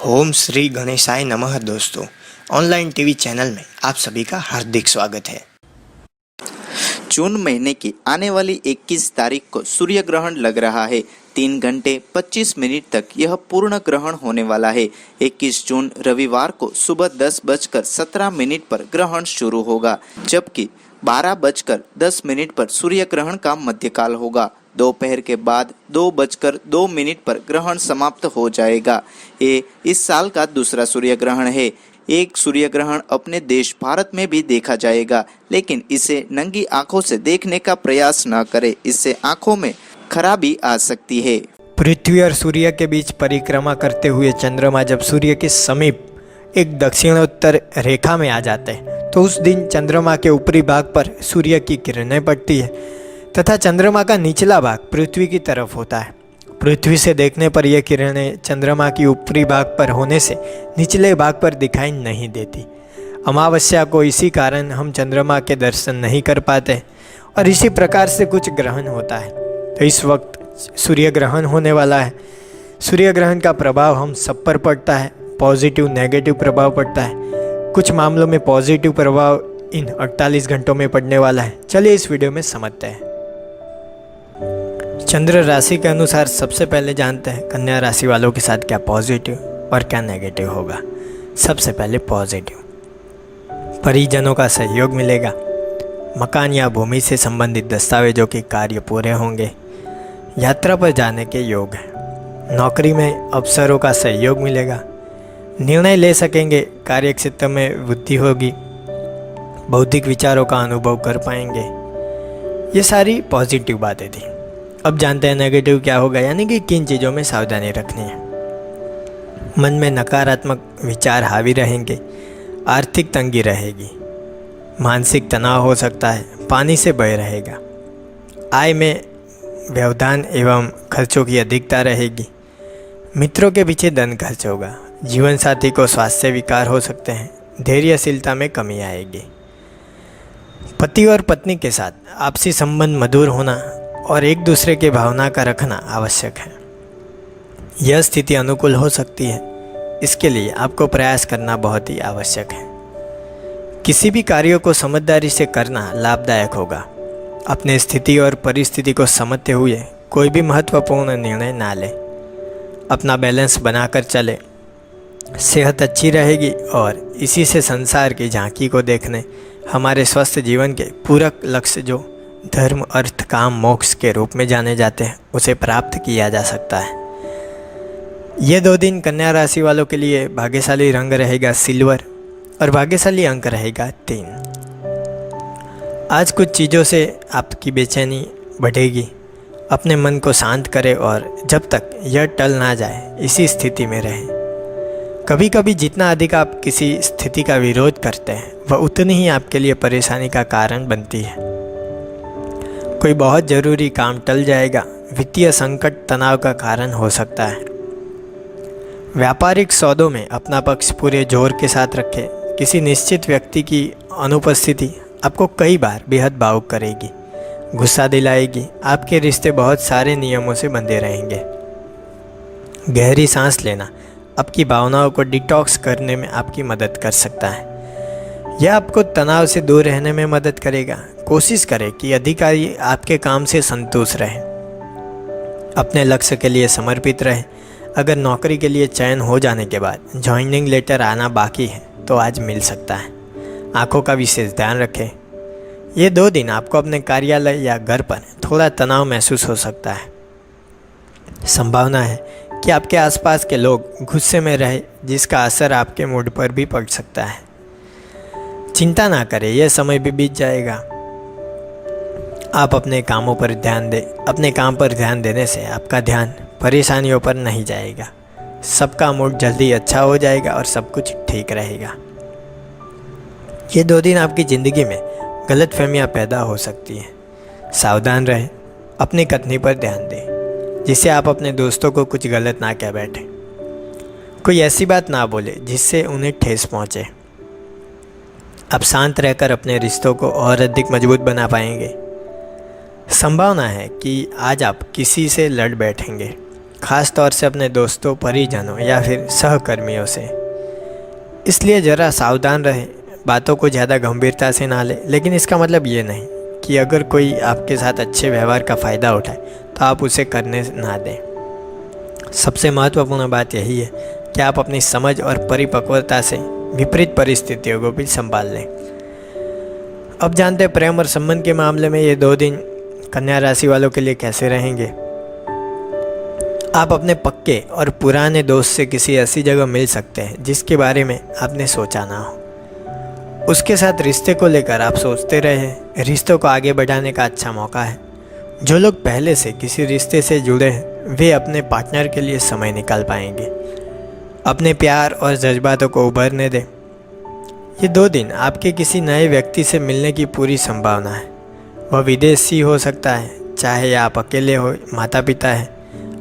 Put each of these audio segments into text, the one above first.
ओम श्री गणेशाय नमः। दोस्तों, ऑनलाइन टीवी चैनल में आप सभी का हार्दिक स्वागत है। जून महीने की आने वाली 21 तारीख को सूर्य ग्रहण लग रहा है। 3 घंटे 25 मिनट तक यह पूर्ण ग्रहण होने वाला है। 21 जून रविवार को सुबह 10:17 पर ग्रहण शुरू होगा, जबकि 12:10 पर सूर्य ग्रहण का मध्यकाल होगा। दोपहर के बाद 2:02 पर ग्रहण समाप्त हो जाएगा। ये इस साल का दूसरा सूर्य ग्रहण है। एक सूर्य ग्रहण अपने देश भारत में भी देखा जाएगा, लेकिन इसे नंगी आंखों से देखने का प्रयास न करें, इससे आंखों में खराबी आ सकती है। पृथ्वी और सूर्य के बीच परिक्रमा करते हुए चंद्रमा जब सूर्य के समीप एक दक्षिणोत्तर रेखा में आ जाते हैं तो उस दिन चंद्रमा के ऊपरी भाग पर सूर्य की किरणें पड़ती है तथा चंद्रमा का निचला भाग पृथ्वी की तरफ होता है। पृथ्वी से देखने पर यह किरणें चंद्रमा की ऊपरी भाग पर होने से निचले भाग पर दिखाई नहीं देती। अमावस्या को इसी कारण हम चंद्रमा के दर्शन नहीं कर पाते और इसी प्रकार से कुछ ग्रहण होता है। तो इस वक्त सूर्य ग्रहण होने वाला है। सूर्य ग्रहण का प्रभाव हम सब पर पड़ता है, पॉजिटिव नेगेटिव प्रभाव पड़ता है। कुछ मामलों में पॉजिटिव प्रभाव इन 48 घंटों में पड़ने वाला है। चलिए इस वीडियो में समझते हैं। चंद्र राशि के अनुसार सबसे पहले जानते हैं कन्या राशि वालों के साथ क्या पॉजिटिव और क्या नेगेटिव होगा। सबसे पहले पॉजिटिव, परिजनों का सहयोग मिलेगा। मकान या भूमि से संबंधित दस्तावेजों के कार्य पूरे होंगे। यात्रा पर जाने के योग हैं। नौकरी में अफसरों का सहयोग मिलेगा। निर्णय ले सकेंगे। कार्य क्षेत्र में वृद्धि होगी। बौद्धिक विचारों का अनुभव कर पाएंगे। ये सारी पॉजिटिव बातें थी। अब जानते हैं नेगेटिव क्या होगा, यानी कि किन चीज़ों में सावधानी रखनी है। मन में नकारात्मक विचार हावी रहेंगे। आर्थिक तंगी रहेगी। मानसिक तनाव हो सकता है। पानी से भय रहेगा। आय में व्यवधान एवं खर्चों की अधिकता रहेगी। मित्रों के पीछे धन खर्च होगा। जीवन साथी को स्वास्थ्य विकार हो सकते हैं। धैर्यशीलता में कमी आएगी। पति और पत्नी के साथ आपसी संबंध मधुर होना और एक दूसरे के भावना का रखना आवश्यक है। यह स्थिति अनुकूल हो सकती है। इसके लिए आपको प्रयास करना बहुत ही आवश्यक है। किसी भी कार्यों को समझदारी से करना लाभदायक होगा। अपने स्थिति और परिस्थिति को समझते हुए कोई भी महत्वपूर्ण निर्णय ना लें। अपना बैलेंस बनाकर चले। सेहत अच्छी रहेगी और इसी से संसार की झांकी को देखने हमारे स्वस्थ जीवन के पूरक लक्ष्य जो धर्म, अर्थ, काम, मोक्ष के रूप में जाने जाते हैं उसे प्राप्त किया जा सकता है। ये 2 दिन कन्या राशि वालों के लिए भाग्यशाली रंग रहेगा सिल्वर और भाग्यशाली अंक रहेगा 3। आज कुछ चीज़ों से आपकी बेचैनी बढ़ेगी। अपने मन को शांत करें और जब तक यह टल ना जाए इसी स्थिति में रहें। कभी कभी जितना अधिक आप किसी स्थिति का विरोध करते हैं वह उतनी ही आपके लिए परेशानी का कारण बनती है। कोई बहुत ज़रूरी काम टल जाएगा। वित्तीय संकट तनाव का कारण हो सकता है। व्यापारिक सौदों में अपना पक्ष पूरे जोर के साथ रखें। किसी निश्चित व्यक्ति की अनुपस्थिति आपको कई बार बेहद भावुक करेगी, गुस्सा दिलाएगी। आपके रिश्ते बहुत सारे नियमों से बंधे रहेंगे। गहरी सांस लेना आपकी भावनाओं को डिटॉक्स करने में आपकी मदद कर सकता है। यह आपको तनाव से दूर रहने में मदद करेगा। कोशिश करें कि अधिकारी आपके काम से संतुष्ट रहें। अपने लक्ष्य के लिए समर्पित रहें। अगर नौकरी के लिए चयन हो जाने के बाद ज्वाइनिंग लेटर आना बाकी है तो आज मिल सकता है। आंखों का विशेष ध्यान रखें। ये 2 दिन आपको अपने कार्यालय या घर पर थोड़ा तनाव महसूस हो सकता है। संभावना है कि आपके आसपास के लोग गुस्से में रहे, जिसका असर आपके मूड पर भी पड़ सकता है। चिंता ना करें, यह समय भी बीत जाएगा। आप अपने कामों पर ध्यान दें। अपने काम पर ध्यान देने से आपका ध्यान परेशानियों पर नहीं जाएगा। सबका मूड जल्दी अच्छा हो जाएगा और सब कुछ ठीक रहेगा। ये 2 दिन आपकी ज़िंदगी में गलतफहमियां पैदा हो सकती हैं। सावधान रहें। अपनी कथनी पर ध्यान दें, जिससे आप अपने दोस्तों को कुछ गलत ना कह बैठें। कोई ऐसी बात ना बोले जिससे उन्हें ठेस पहुँचे। आप शांत रहकर अपने रिश्तों को और अधिक मजबूत बना पाएंगे। संभावना है कि आज आप किसी से लड़ बैठेंगे। खास तौर से अपने दोस्तों, परिजनों या फिर सहकर्मियों से। इसलिए ज़रा सावधान रहें, बातों को ज़्यादा गंभीरता से ना लें। लेकिन इसका मतलब ये नहीं कि अगर कोई आपके साथ अच्छे व्यवहार का फ़ायदा उठाए तो आप उसे करने ना दें। सबसे महत्वपूर्ण बात यही है कि आप अपनी समझ और परिपक्वता से विपरीत परिस्थितियों को भी संभाल लें। अब जानते हैं प्रेम और संबंध के मामले में ये 2 दिन कन्या राशि वालों के लिए कैसे रहेंगे। आप अपने पक्के और पुराने दोस्त से किसी ऐसी जगह मिल सकते हैं जिसके बारे में आपने सोचा ना हो। उसके साथ रिश्ते को लेकर आप सोचते रहे। रिश्तों को आगे बढ़ाने का अच्छा मौका है। जो लोग पहले से किसी रिश्ते से जुड़े हैं वे अपने पार्टनर के लिए समय निकाल पाएंगे। अपने प्यार और जज्बातों को उभरने दें। ये 2 दिन आपके किसी नए व्यक्ति से मिलने की पूरी संभावना है। वह विदेशी हो सकता है, चाहे आप अकेले हो, माता पिता है।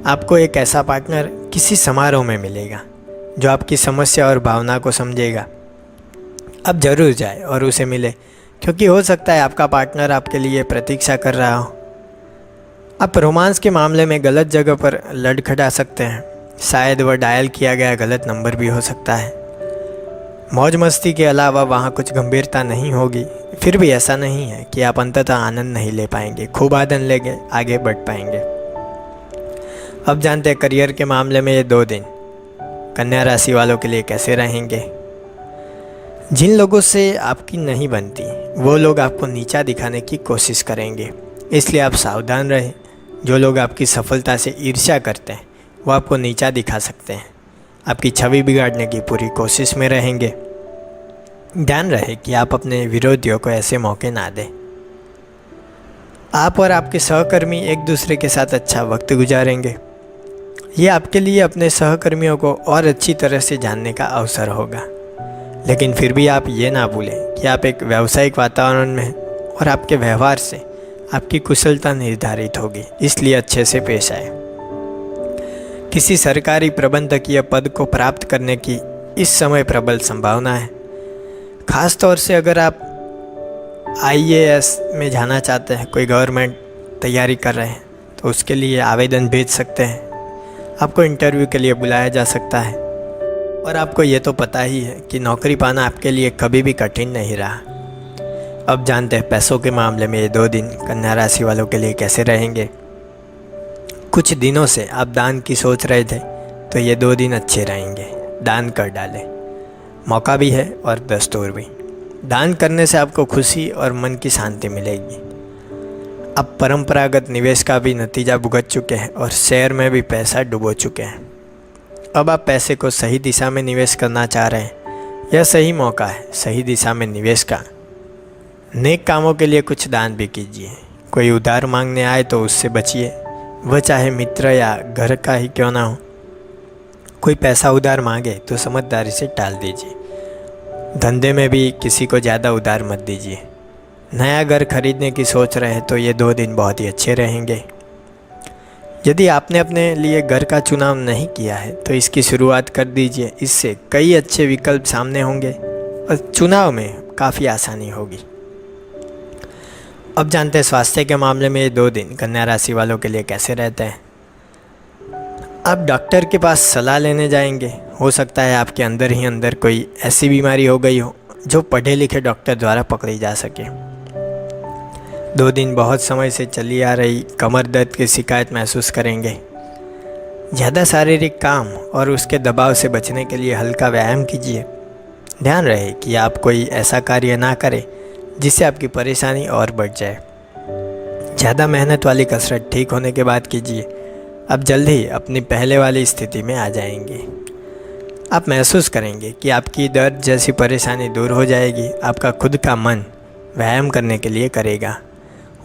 आपको एक ऐसा पार्टनर किसी समारोह में मिलेगा जो आपकी समस्या और भावना को समझेगा। अब ज़रूर जाए और उसे मिले, क्योंकि हो सकता है आपका पार्टनर आपके लिए प्रतीक्षा कर रहा हो। आप रोमांस के मामले में गलत जगह पर लड़खड़ा सकते हैं। शायद वह डायल किया गया गलत नंबर भी हो सकता है। मौज मस्ती के अलावा वहाँ कुछ गंभीरता नहीं होगी। फिर भी ऐसा नहीं है कि आप अंततः आनंद नहीं ले पाएंगे। खूब आनंद लेंगे, आगे बढ़ पाएंगे। अब जानते हैं करियर के मामले में ये 2 दिन कन्या राशि वालों के लिए कैसे रहेंगे। जिन लोगों से आपकी नहीं बनती वो लोग आपको नीचा दिखाने की कोशिश करेंगे, इसलिए आप सावधान रहें। जो लोग आपकी सफलता से ईर्ष्या करते हैं वो आपको नीचा दिखा सकते हैं, आपकी छवि बिगाड़ने की पूरी कोशिश में रहेंगे। ध्यान रहे कि आप अपने विरोधियों को ऐसे मौके ना दें। आप और आपके सहकर्मी एक दूसरे के साथ अच्छा वक्त गुजारेंगे। ये आपके लिए अपने सहकर्मियों को और अच्छी तरह से जानने का अवसर होगा। लेकिन फिर भी आप ये ना भूलें कि आप एक व्यावसायिक वातावरण में हैं और आपके व्यवहार से आपकी कुशलता निर्धारित होगी, इसलिए अच्छे से पेश आए। किसी सरकारी प्रबंधकीय पद को प्राप्त करने की इस समय प्रबल संभावना है। खास तौर से अगर आप IAS में जाना चाहते हैं, कोई गवर्नमेंट तैयारी कर रहे हैं, तो उसके लिए आवेदन भेज सकते हैं। आपको इंटरव्यू के लिए बुलाया जा सकता है। और आपको ये तो पता ही है कि नौकरी पाना आपके लिए कभी भी कठिन नहीं रहा। अब जानते हैं पैसों के मामले में ये 2 दिन कन्या राशि वालों के लिए कैसे रहेंगे। कुछ दिनों से आप दान की सोच रहे थे, तो ये 2 दिन अच्छे रहेंगे। दान कर डालें, मौका भी है और दस्तूर भी। दान करने से आपको खुशी और मन की शांति मिलेगी। आप परंपरागत निवेश का भी नतीजा भुगत चुके हैं और शेयर में भी पैसा डुबो चुके हैं। अब आप पैसे को सही दिशा में निवेश करना चाह रहे हैं। यह सही मौका है सही दिशा में निवेश का। नेक कामों के लिए कुछ दान भी कीजिए। कोई उधार मांगने आए तो उससे बचिए, वह चाहे मित्र या घर का ही क्यों ना हो। कोई पैसा उधार मांगे तो समझदारी से टाल दीजिए। धंधे में भी किसी को ज़्यादा उधार मत दीजिए। नया घर खरीदने की सोच रहे हैं तो ये 2 दिन बहुत ही अच्छे रहेंगे। यदि आपने अपने लिए घर का चुनाव नहीं किया है तो इसकी शुरुआत कर दीजिए। इससे कई अच्छे विकल्प सामने होंगे और चुनाव में काफ़ी आसानी होगी। अब जानते हैं स्वास्थ्य के मामले में ये 2 दिन कन्या राशि वालों के लिए कैसे रहते हैं। आप डॉक्टर के पास सलाह लेने जाएंगे। हो सकता है आपके अंदर ही अंदर कोई ऐसी बीमारी हो गई हो जो पढ़े लिखे डॉक्टर द्वारा पकड़ी जा सके। 2 दिन बहुत समय से चली आ रही कमर दर्द की शिकायत महसूस करेंगे। ज़्यादा शारीरिक काम और उसके दबाव से बचने के लिए हल्का व्यायाम कीजिए। ध्यान रहे कि आप कोई ऐसा कार्य ना करें जिससे आपकी परेशानी और बढ़ जाए। ज़्यादा मेहनत वाली कसरत ठीक होने के बाद कीजिए। आप जल्द ही अपनी पहले वाली स्थिति में आ जाएंगे। आप महसूस करेंगे कि आपकी दर्द जैसी परेशानी दूर हो जाएगी। आपका खुद का मन व्यायाम करने के लिए करेगा।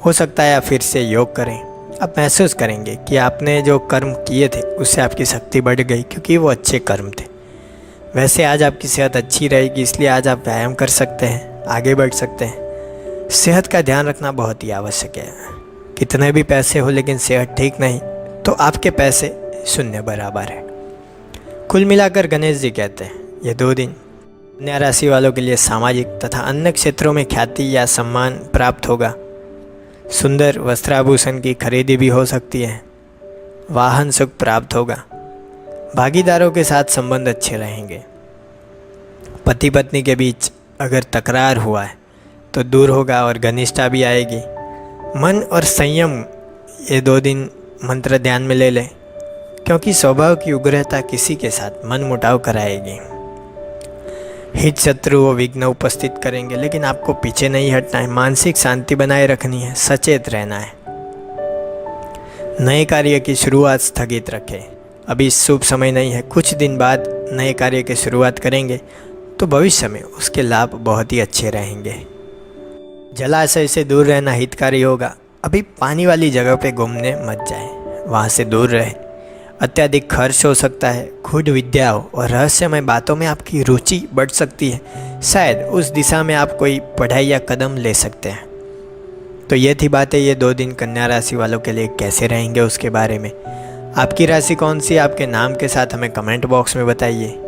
हो सकता है आप फिर से योग करें। आप महसूस करेंगे कि आपने जो कर्म किए थे उससे आपकी शक्ति बढ़ गई, क्योंकि वो अच्छे कर्म थे। वैसे आज आपकी सेहत अच्छी रहेगी, इसलिए आज आप व्यायाम कर सकते हैं, आगे बढ़ सकते हैं। सेहत का ध्यान रखना बहुत ही आवश्यक है। कितने भी पैसे हो लेकिन सेहत ठीक नहीं तो आपके पैसे शून्य बराबर है। कुल मिलाकर गणेश जी कहते हैं ये 2 दिन कन्या राशि वालों के लिए सामाजिक तथा अन्य क्षेत्रों में ख्याति या सम्मान प्राप्त होगा। सुंदर वस्त्राभूषण की खरीदी भी हो सकती है। वाहन सुख प्राप्त होगा। भागीदारों के साथ संबंध अच्छे रहेंगे। पति पत्नी के बीच अगर तकरार हुआ है तो दूर होगा और घनिष्ठता भी आएगी। मन और संयम ये 2 दिन मंत्र ध्यान में ले लें, क्योंकि स्वभाव की उग्रता किसी के साथ मन मुटाव कराएगी। हित शत्रु व विघ्न उपस्थित करेंगे, लेकिन आपको पीछे नहीं हटना है। मानसिक शांति बनाए रखनी है, सचेत रहना है। नए कार्य की शुरुआत स्थगित रखें, अभी शुभ समय नहीं है। कुछ दिन बाद नए कार्य की शुरुआत करेंगे तो भविष्य में उसके लाभ बहुत ही अच्छे रहेंगे। जलाशय से दूर रहना हितकारी होगा। अभी पानी वाली जगह पे घूमने मत जाएं, वहाँ से दूर रहें। अत्यधिक खर्च हो सकता है। गूढ़ विद्याओं और रहस्यमय बातों में आपकी रुचि बढ़ सकती है। शायद उस दिशा में आप कोई पढ़ाई या कदम ले सकते हैं। तो ये थी बातें ये 2 दिन कन्या राशि वालों के लिए कैसे रहेंगे उसके बारे में। आपकी राशि कौन सी है, आपके नाम के साथ हमें कमेंट बॉक्स में बताइए।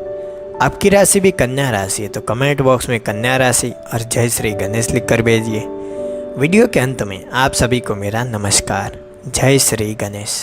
आपकी राशि भी कन्या राशि है तो कमेंट बॉक्स में कन्या राशि और जय श्री गणेश लिख कर भेजिए। वीडियो के अंत में आप सभी को मेरा नमस्कार। जय श्री गणेश।